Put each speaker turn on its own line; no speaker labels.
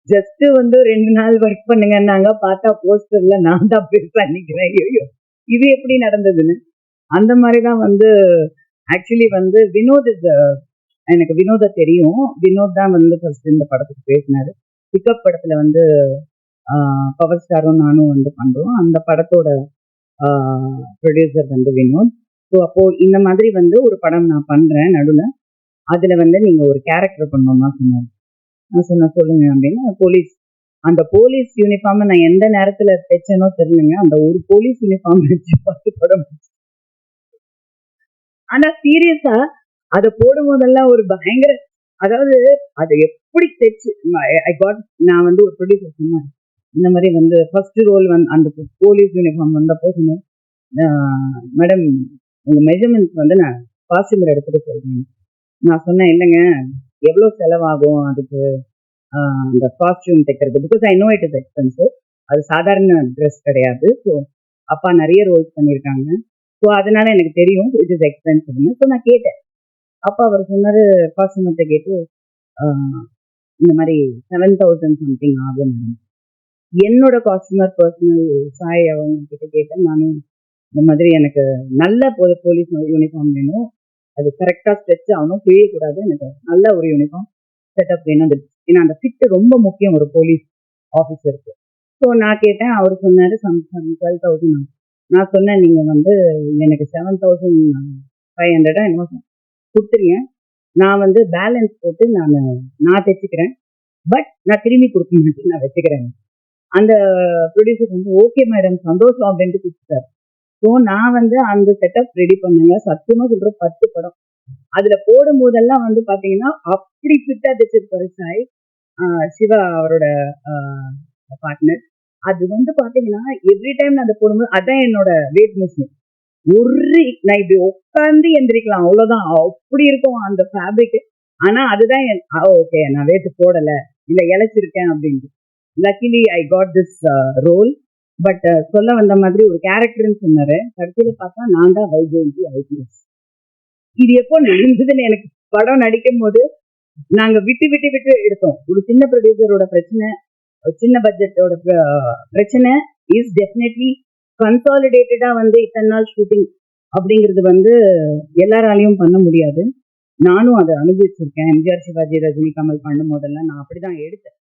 Just வந்து 2 நாள் work பண்ணுங்கன்னாங்க. பார்த்தா போஸ்டர்ல நான் தான் பெருசா நிக்கிறேன். ஐயய்யோ! இது எப்படி நடந்ததுன்னு. அந்த மாரி தான் வந்து ஆக்சுவலி வந்து எனக்கு வினோத தெரியும். வினோத் தான் வந்து ஃபர்ஸ்ட் இந்த படத்துக்கு பேசினாரு. பிக்கப் படத்துல வந்து பவர் ஸ்டாரும் நானும் வந்து பண்றோம். அந்த படத்தோட ப்ரொடியூசர் வந்து வினோத். ஸோ அப்போ இந்த மாதிரி வந்து ஒரு படம் நான் பண்றேன் நடுவுல. அதுல வந்து நீங்க ஒரு கேரக்டர் பண்ணணும்னு தான் சொன்னாரு. நான் சொன்னேன் சொல்லுங்க அப்படின்னு. அந்த போலீஸ் யூனிஃபார்ம் நான் எந்த நேரத்துல தைச்சேனோ தெரியலங்க. அந்த ஒரு போலீஸ் யூனிஃபார்ம் வச்சு 10 படம். ஆனா சீரியஸா அத போடும்போதெல்லாம் ஒரு பயங்கர, அதாவது அத எப்படி தைச்சு நான் வந்து ஒரு ப்ரொடியூசர் சொன்னேன். இந்த மாதிரி வந்து ஃபர்ஸ்ட் ரோல் வந்து அந்த போலீஸ் யூனிஃபார்ம் வந்தப்போ சொன்னேன், மேடம் உங்க மெஷர்மெண்ட்ஸ் வந்து நான் காஸ்டியூமர் எடுத்துட்டு சொல்றேன். நான் சொன்னேன் இல்லைங்க எவ்வளோ செலவாகும் அதுக்கு அந்த காஸ்டியூம் தைக்கிறது, because I know it is expensive. அது சாதாரண ட்ரெஸ் கிடையாது. ஸோ அப்பா நிறைய ரோல்ஸ் பண்ணியிருக்காங்க. ஸோ அதனால எனக்கு தெரியும் இட் இஸ் எக்ஸ்பென்சிவ்னு. ஸோ நான் கேட்டேன். அப்பா அவர் சொன்னாரு காஸ்டியூமர்கிட்ட கேட்டு இந்த மாதிரி 7,000 சம்திங் ஆகும் மேடம். என்னோட காஸ்டியூமர் பர்சனல் சாய் அவங்க கிட்ட கேட்டேன். நானும் இந்த மாதிரி எனக்கு நல்ல போலீஸ் யூனிஃபார்ம் வேணும், அது கரெக்டாக ஸ்ட்ரெச் ஆகணும், கிழியக்கூடாது, எனக்கு நல்ல ஒரு யூனிஃபார்ம் செட்டப் வேணும். ஏன்னா அந்த ஃபிட் ரொம்ப முக்கியம் ஒரு போலீஸ் ஆஃபீஸருக்கு. ஸோ நான் கேட்டேன். அவர் சொன்னார் 12,000. நான் சொன்னேன் நீங்கள் வந்து எனக்கு 7,500 என்னமோ கொடுத்துருங்க, நான் வந்து பேலன்ஸ் போட்டு நான் தைச்சிக்கிறேன், பட் நான் திரும்பி கொடுக்க மாட்டேன், நான் வச்சுக்கிறேன். அந்த ப்ரொடியூசர் வந்து ஓகே மேடம் சந்தோஷம் அப்படின்ட்டு கொடுத்துட்டாரு. ஸோ நான் வந்து அந்த செட்டப் ரெடி பண்ணுங்க. சத்தியமா சொல்ற 10 படம் அதுல போடும் போதெல்லாம் வந்து பாத்தீங்கன்னா அப்படி ஃபிட்டா தைச்சிருப்பாரு சாய். சிவா அவரோட பார்ட்னர். அது வந்து பாத்தீங்கன்னா எவ்ரி டைம் நான் அதை போடும்போது அதான் என்னோட வெயிட் மிஷின். நான் இப்படி உட்காந்து எந்திரிக்கலாம் அவ்வளவுதான், அப்படி இருக்கும் அந்த ஃபேப்ரிக். ஆனா அதுதான் ஓகே நான் வெயிட் போடல, இல்ல இழைச்சிருக்கேன் அப்படின்ட்டு. Luckily I got this role. But சொல்ல வந்த மாதிரி ஒரு கேரக்டர்னு சொன்னாரு. கடைசியில பார்த்தா நான் தான் வைஜெயந்தி ஐபிஎஸ். இது எப்போ நடந்ததுன்னு எனக்கு படம் நடிக்கும் போது நாங்க விட்டு விட்டு விட்டு எடுத்தோம். ஒரு சின்ன ப்ரொடியூசரோட பிரச்சனை, சின்ன பட்ஜெட்டோட பிரச்சனை இஸ் டெஃபினெட்லி கன்சாலிடேட்டடா வந்து இத்தனை நாள் ஷூட்டிங் அப்படிங்கிறது வந்து எல்லாராலையும் பண்ண முடியாது. நானும் அதை அனுபவிச்சிருக்கேன். எம்ஜிஆர், சிவாஜி, ரஜினி, கமல் பண்ணும் போதெல்லாம் நான் அப்படிதான் எடுத்தேன்.